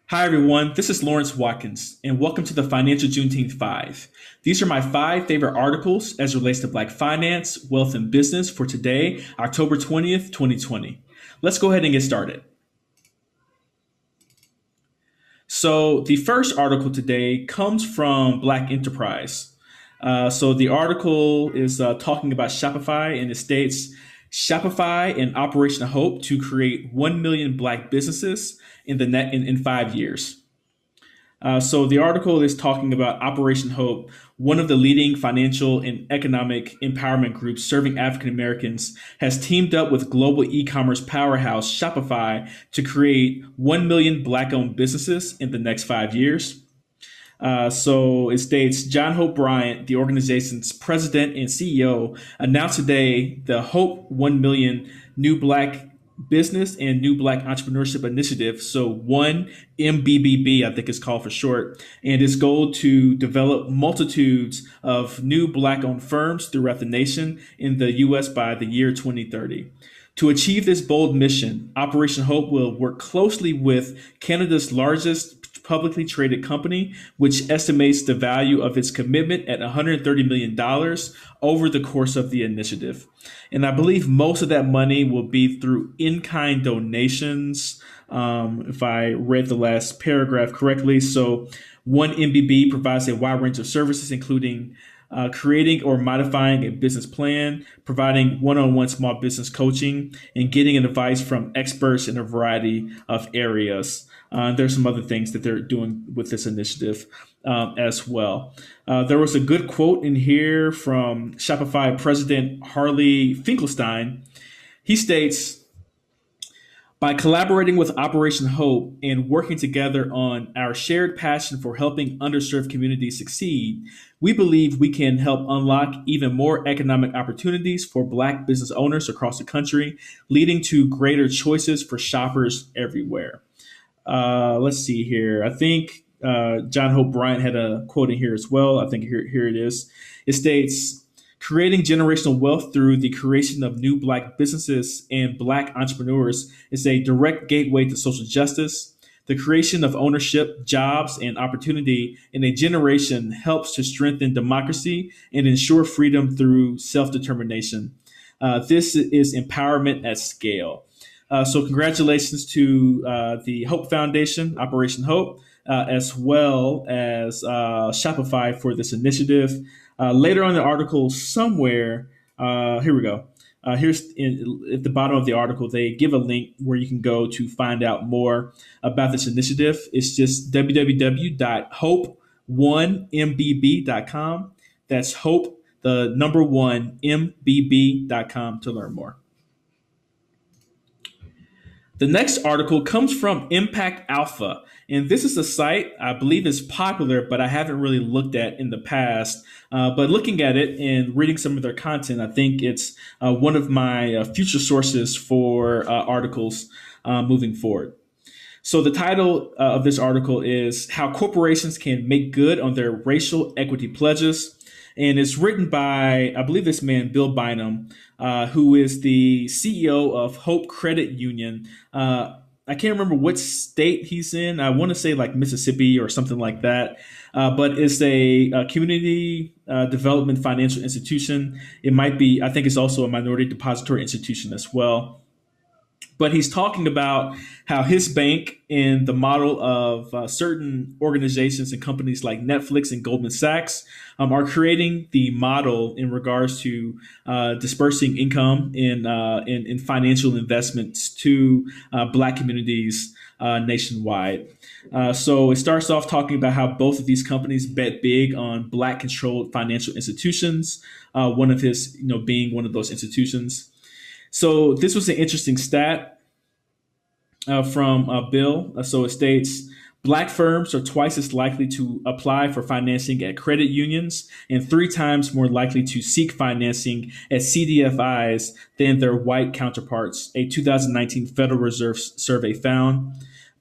Hi, everyone. This is Lawrence Watkins, and welcome to the Financial Juneteenth 5. These are my five favorite articles as it relates to Black finance, wealth, and business for today, October 20th, 2020. Let's go ahead and get started. So, the first article today comes from Black Enterprise. The article is talking about Shopify, and it states Shopify and Operation Hope to create 1 million Black businesses in 5 years. The article is talking about Operation Hope, one of the leading financial and economic empowerment groups serving African Americans, has teamed up with global e commerce powerhouse Shopify to create 1 million Black owned businesses in the next 5 years. It states John Hope Bryant, the organization's president and CEO, announced today the Hope 1 million new Black business and new Black entrepreneurship initiative. So, one MBBB, I think it's called for short, and its goal to develop multitudes of new Black owned firms throughout the nation in the U.S. by the year 2030. To achieve this bold mission, Operation Hope will work closely with Canada's largest publicly traded company, which estimates the value of its commitment at $130 million over the course of the initiative. And I believe most of that money will be through in kind donations, if I read the last paragraph correctly. So, one MBB provides a wide range of services, including creating or modifying a business plan, providing one on one small business coaching, and getting advice from experts in a variety of areas. There's some other things that they're doing with this initiative as well. There was a good quote in here from Shopify President Harley Finkelstein. He states, by collaborating with Operation Hope and working together on our shared passion for helping underserved communities succeed, we believe we can help unlock even more economic opportunities for Black business owners across the country, leading to greater choices for shoppers everywhere. Let's see here. I think John Hope Bryant had a quote in here as well. I think here it is. It states, creating generational wealth through the creation of new Black businesses and Black entrepreneurs is a direct gateway to social justice. The creation of ownership, jobs, and opportunity in a generation helps to strengthen democracy and ensure freedom through self determination. This is empowerment at scale. Congratulations to the Hope Foundation, Operation Hope, as well as Shopify for this initiative. Later on in the article, somewhere, here we go. At the bottom of the article, they give a link where you can go to find out more about this initiative. It's just www.hope1mbb.com. That's hope, the number one, mbb.com to learn more. The next article comes from Impact Alpha, and this is a site I believe is popular, but I haven't really looked at in the past. But looking at it and reading some of their content, I think it's one of my future sources for articles moving forward. So the title of this article is How Corporations Can Make Good on Their Racial Equity Pledges. And it's written by, I believe, this man, Bill Bynum, who is the CEO of Hope Credit Union. I can't remember what state he's in. I want to say like Mississippi or something like that. But it's a community development financial institution. It might be, I think it's also a minority depository institution as well. But he's talking about how his bank and the model of certain organizations and companies like Netflix and Goldman Sachs are creating the model in regards to dispersing income in financial investments to Black communities nationwide. So it starts off talking about how both of these companies bet big on Black controlled financial institutions, one of his, being one of those institutions. So this was an interesting stat from Bill. So it states Black firms are twice as likely to apply for financing at credit unions and 3 times more likely to seek financing at CDFIs than their white counterparts, a 2019 Federal Reserve survey found.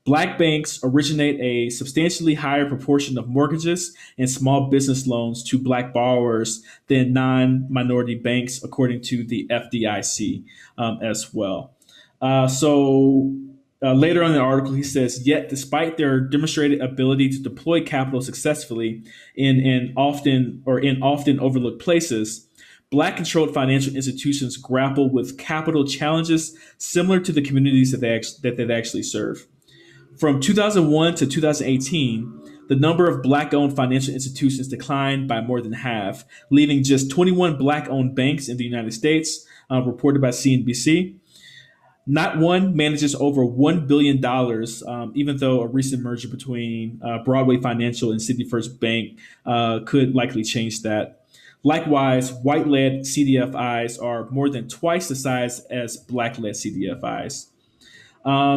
Black banks originate a substantially higher proportion of mortgages and small business loans to Black borrowers than non-minority banks, according to the FDIC as well. So Later on in the article, he says, yet despite their demonstrated ability to deploy capital successfully in often overlooked places, Black controlled financial institutions grapple with capital challenges similar to the communities that they actually serve. From 2001 to 2018, the number of Black owned financial institutions declined by more than half, leaving just 21 Black owned banks in the United States, reported by CNBC. Not one manages over $1 billion, even though a recent merger between Broadway Financial and City First Bank could likely change that. Likewise, white led CDFIs are more than twice the size as Black led CDFIs.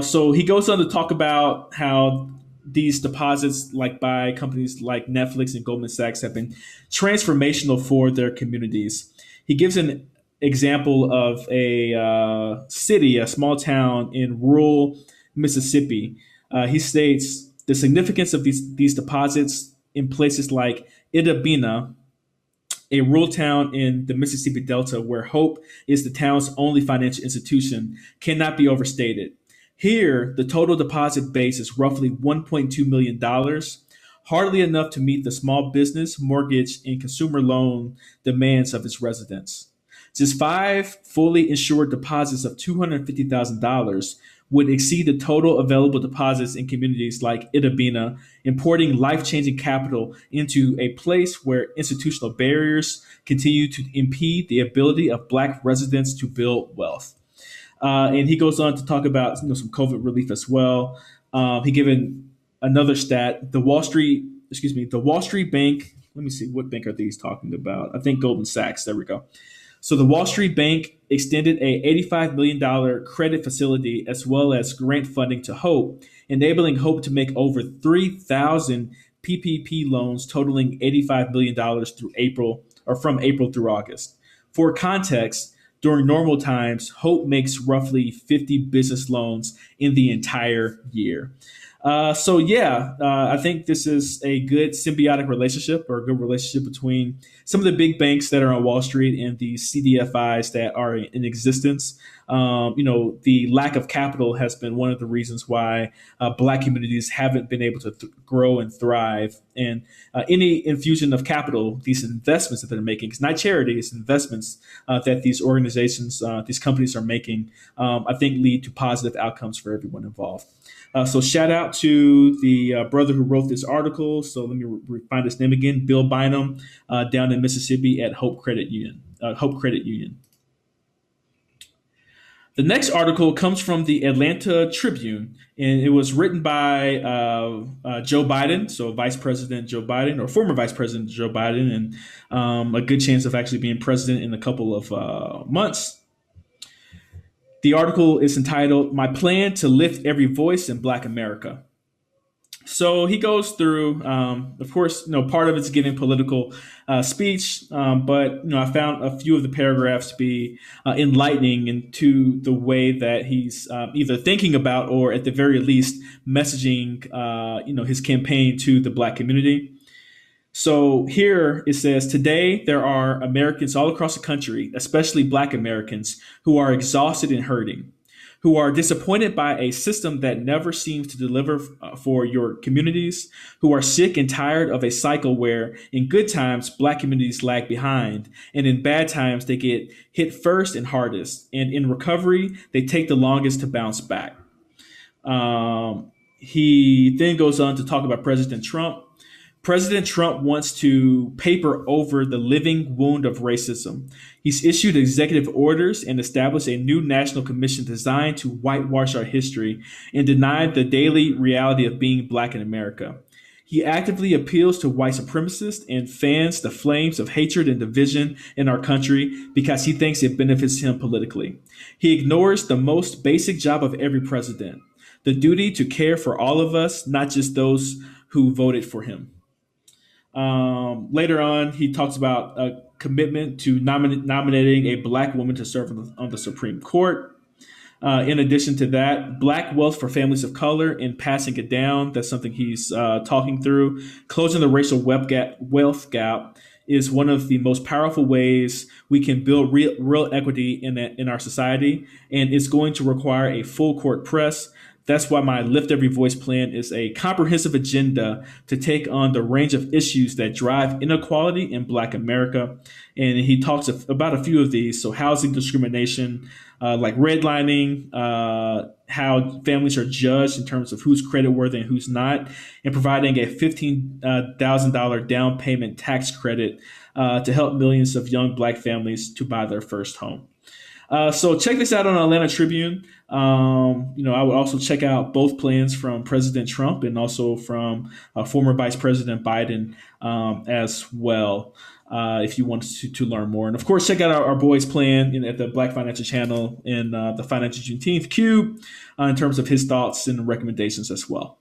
So he goes on to talk about how these deposits, like by companies like Netflix and Goldman Sachs, have been transformational for their communities. He gives an example of a small town in rural Mississippi. He states the significance of these deposits in places like Idabina, a rural town in the Mississippi Delta where Hope is the town's only financial institution, cannot be overstated. Here, the total deposit base is roughly $1.2 million, hardly enough to meet the small business, mortgage, and consumer loan demands of its residents. Just five fully insured deposits of $250,000 would exceed the total available deposits in communities like Idabina, importing life changing capital into a place where institutional barriers continue to impede the ability of Black residents to build wealth. And he goes on to talk about some COVID relief as well. He given another stat: the Wall Street Bank. Let me see, what bank are these talking about? I think Goldman Sachs. There we go. So the Wall Street Bank extended a $85 million credit facility as well as grant funding to Hope, enabling Hope to make over 3,000 PPP loans totaling $85 million from April through August. For context, during normal times, Hope makes roughly 50 business loans in the entire year. I think this is a good symbiotic relationship, or a good relationship between some of the big banks that are on Wall Street and the CDFIs that are in existence. The lack of capital has been one of the reasons why Black communities haven't been able to grow and thrive. And any infusion of capital, these investments that they're making, it's not charity, it's investments that these organizations, these companies are making, I think lead to positive outcomes for everyone involved. So shout out to the brother who wrote this article. So let me find his name again, Bill Bynum, down in Mississippi at Hope Credit Union. The next article comes from the Atlanta Tribune, and it was written by Joe Biden, so Vice President Joe Biden, or former Vice President Joe Biden, and a good chance of actually being president in a couple of months. The article is entitled, "My Plan to Lift Every Voice in Black America." So he goes through, of course, part of it's giving political speech, but I found a few of the paragraphs to be enlightening into the way that he's either thinking about or, at the very least, messaging, his campaign to the Black community. So here it says, today there are Americans all across the country, especially Black Americans, who are exhausted and hurting, who are disappointed by a system that never seems to deliver for your communities, who are sick and tired of a cycle where in good times, Black communities lag behind, and in bad times, they get hit first and hardest, and in recovery, they take the longest to bounce back. He then goes on to talk about President Trump. President Trump wants to paper over the living wound of racism. He's issued executive orders and established a new national commission designed to whitewash our history and deny the daily reality of being Black in America. He actively appeals to white supremacists and fans the flames of hatred and division in our country because he thinks it benefits him politically. He ignores the most basic job of every president, the duty to care for all of us, not just those who voted for him. Later on, he talks about a commitment to nominating a Black woman to serve on the Supreme Court. In addition to that, Black wealth for families of color and passing it down. That's something he's talking through. Closing the racial wealth gap is one of the most powerful ways we can build real equity in our society. And it's going to require a full court press, That's why my Lift Every Voice plan is a comprehensive agenda to take on the range of issues that drive inequality in Black America. And he talks about a few of these. So, housing discrimination, like redlining, how families are judged in terms of who's creditworthy and who's not, and providing a $15,000 down payment tax credit to help millions of young Black families to buy their first home. So check this out on Atlanta Tribune. I would also check out both plans from President Trump and also from former Vice President Biden as well. If you want to learn more. And of course, check out our boys' plan at the Black Financial Channel in the Financial Juneteenth Cube in terms of his thoughts and recommendations as well.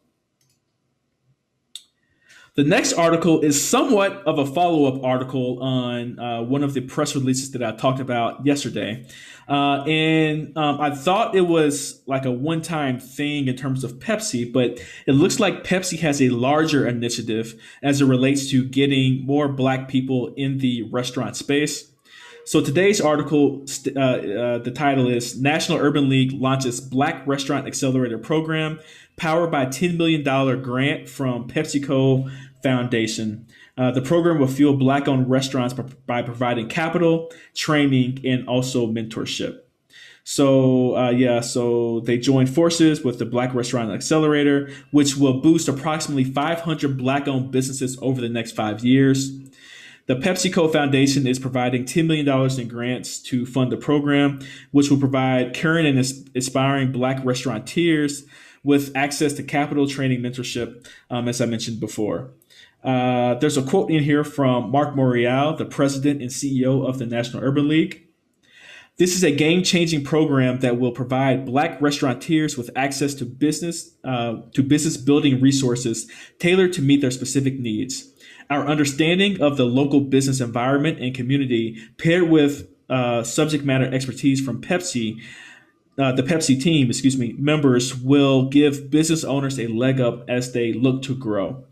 The next article is somewhat of a follow-up article on one of the press releases that I talked about yesterday. And I thought it was like a one-time thing in terms of Pepsi, but it looks like Pepsi has a larger initiative as it relates to getting more Black people in the restaurant space. So today's article, the title is National Urban League launches Black Restaurant Accelerator Program powered by $10 million grant from PepsiCo Foundation. The program will fuel Black-owned restaurants by providing capital, training, and also mentorship. So they joined forces with the Black Restaurant Accelerator, which will boost approximately 500 Black-owned businesses over the next 5 years. The PepsiCo Foundation is providing $10 million in grants to fund the program, which will provide current and aspiring Black restaurateurs with access to capital, training, mentorship, as I mentioned before. There's a quote in here from Mark Morial, the president and CEO of the National Urban League. This is a game-changing program that will provide Black restaurateurs with access to business building resources tailored to meet their specific needs. Our understanding of the local business environment and community, paired with subject matter expertise from Pepsi, the Pepsi team, members will give business owners a leg up as they look to grow.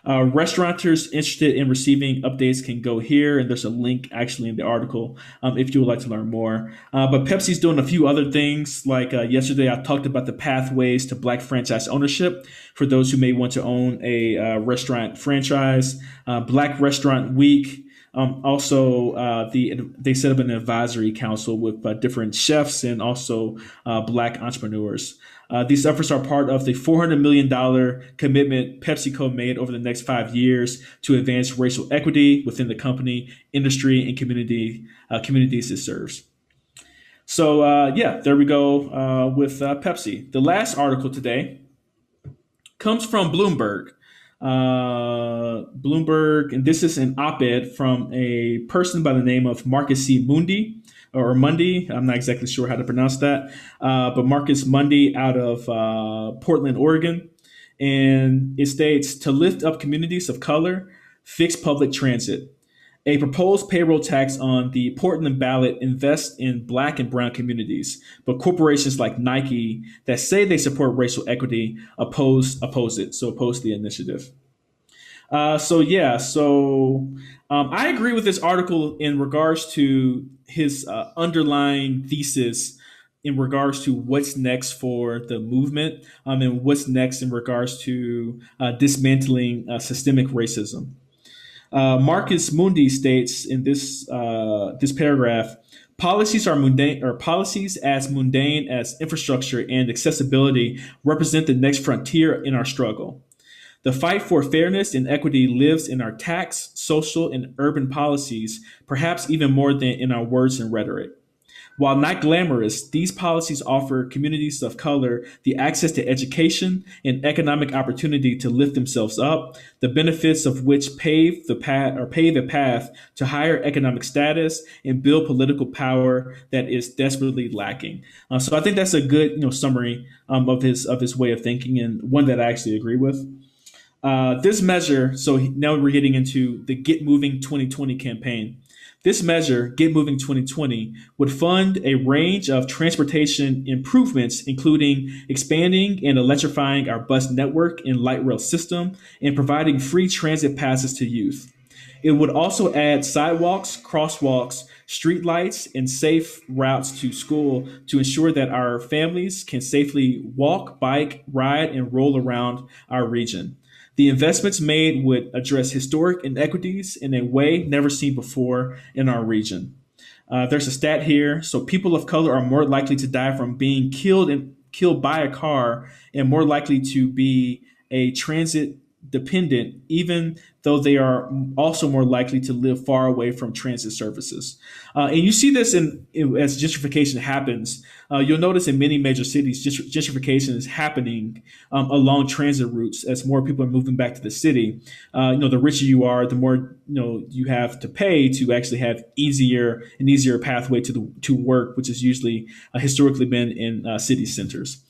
Restaurateurs interested in receiving updates can go here, and there's a link actually in the article if you would like to learn more. But Pepsi's doing a few other things. Like yesterday, I talked about the pathways to Black franchise ownership for those who may want to own a restaurant franchise. Black Restaurant Week. They set up an advisory council with different chefs and also Black entrepreneurs. These efforts are part of the $400 million commitment PepsiCo made over the next 5 years to advance racial equity within the company, industry, and communities it serves. So, there we go with Pepsi. The last article today comes from Bloomberg. And this is an op-ed from a person by the name of Marcus C. Mundy. I'm not exactly sure how to pronounce that, but Marcus Mundy out of Portland, Oregon. And it states, to lift up communities of color, fix public transit. A proposed payroll tax on the Portland ballot invests in Black and brown communities, but corporations like Nike that say they support racial equity oppose it. So oppose the initiative. I agree with this article in regards to his underlying thesis in regards to what's next for the movement and what's next in regards to dismantling systemic racism. Marcus Mundy states in this paragraph, policies as mundane as infrastructure and accessibility represent the next frontier in our struggle. The fight for fairness and equity lives in our tax, social, and urban policies, perhaps even more than in our words and rhetoric. While not glamorous, these policies offer communities of color the access to education and economic opportunity to lift themselves up, the benefits of which pave the path to higher economic status and build political power that is desperately lacking. So I think that's a good summary of his way of thinking, and one that I actually agree with. This measure, so now we're getting into the Get Moving 2020 campaign. This measure, Get Moving 2020, would fund a range of transportation improvements, including expanding and electrifying our bus network and light rail system and providing free transit passes to youth. It would also add sidewalks, crosswalks, streetlights, and safe routes to school to ensure that our families can safely walk, bike, ride, and roll around our region. The investments made would address historic inequities in a way never seen before in our region. There's a stat here. So people of color are more likely to die from being killed by a car and more likely to be a transit dependent, even though they are also more likely to live far away from transit services. And you see this as gentrification happens. You'll notice in many major cities, gentrification is happening along transit routes as more people are moving back to the city. The richer you are, the more you have to pay to actually have an easier pathway to work, which has usually historically been in city centers.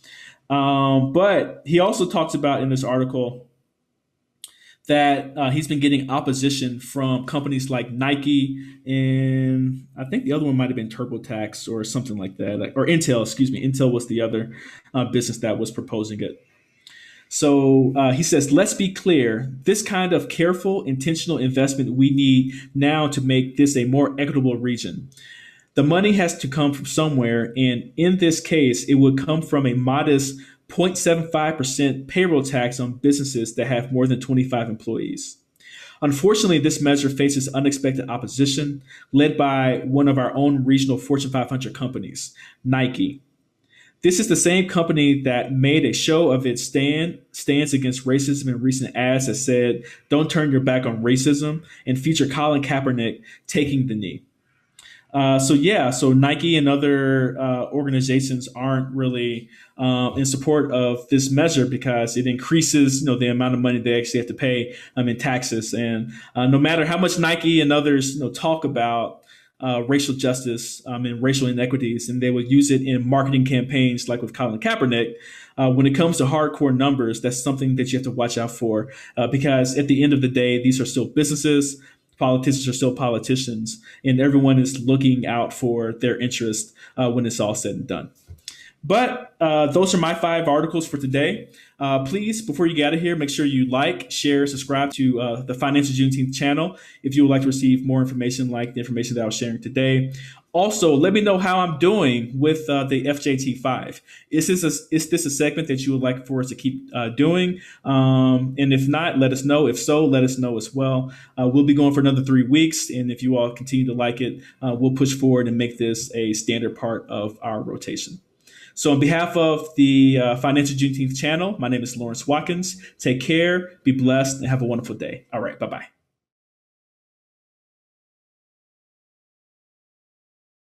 But he also talks about in this article that he's been getting opposition from companies like Nike, and I think the other one might have been TurboTax or something like that, or Intel. Excuse me, Intel was the other business that was proposing it. So he says, let's be clear. This kind of careful, intentional investment we need now to make this a more equitable region. The money has to come from somewhere, and in this case, it would come from a modest 0.75% payroll tax on businesses that have more than 25 employees. Unfortunately, this measure faces unexpected opposition, led by one of our own regional Fortune 500 companies, Nike. This is the same company that made a show of its stance against racism in recent ads that said, "Don't turn your back on racism," and feature Colin Kaepernick taking the knee. So Nike and other organizations aren't really in support of this measure because it increases, the amount of money they actually have to pay in taxes. And no matter how much Nike and others, talk about racial justice and racial inequities, and they will use it in marketing campaigns like with Colin Kaepernick. When it comes to hardcore numbers, that's something that you have to watch out for because at the end of the day, these are still businesses. Politicians are still politicians, and everyone is looking out for their interest when it's all said and done. But those are my 5 articles for today. Please, before you get out of here, make sure you like, share, subscribe to the Financial Juneteenth channel if you would like to receive more information like the information that I was sharing today. Also, let me know how I'm doing with the FJT5. Is this a segment that you would like for us to keep doing? And if not, let us know. If so, let us know as well. We'll be going for another 3 weeks. And if you all continue to like it, we'll push forward and make this a standard part of our rotation. So on behalf of the Financial Juneteenth channel, my name is Lawrence Watkins. Take care, be blessed, and have a wonderful day. All right, bye-bye.